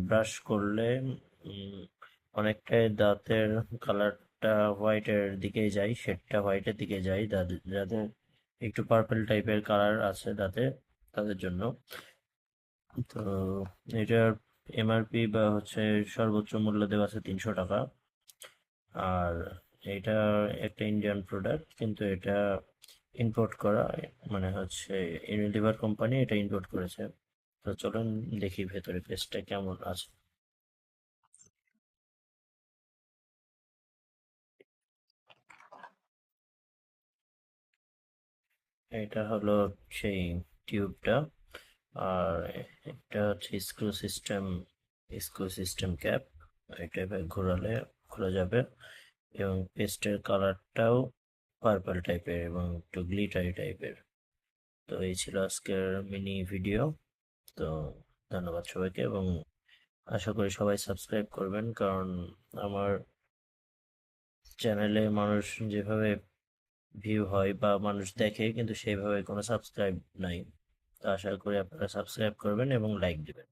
Brush করলে উম, অনেকটাই দাঁতের কালারটা হোয়াইটের দিকেই যায়, শেডটা হোয়াইটের দিকে যায়, যাদের একটু পার্পল টাইপের কালার আছে দাঁতে, তাদের জন্য। তো এটার এমআরপি বা হচ্ছে সর্বোচ্চ মূল্য দেওয়া আছে 300 টাকা। আর এটা একটা ইন্ডিয়ান প্রোডাক্ট, কিন্তু এটা ইম্পোর্ট করা, মানে হচ্ছে ইউনিলিভার কোম্পানি এটা ইম্পোর্ট করেছে। তো চলুন দেখি ভেতরে পেস্টটা কেমন আছে। এটা হলো সেই টিউবটা। আর এটা হচ্ছে স্ক্রু সিস্টেম ক্যাপ। এটা এবার ঘোরালে খোলা যাবে। এবং পেস্টের কালারটাও পার্পল টাইপের এবং একটু গ্লিটারি টাইপের। তো এই ছিল আজকের মিনি ভিডিও। তো ধন্যবাদ সবাইকে, এবং আশা করি সবাই সাবস্ক্রাইব করবেন, কারণ আমার চ্যানেলে মানুষ যেভাবে ভিউ হয় বা মানুষ দেখে, কিন্তু সেইভাবে কোনো সাবস্ক্রাইব নাই। তো আশা করি আপনারা সাবস্ক্রাইব করবেন এবং লাইক দিবেন।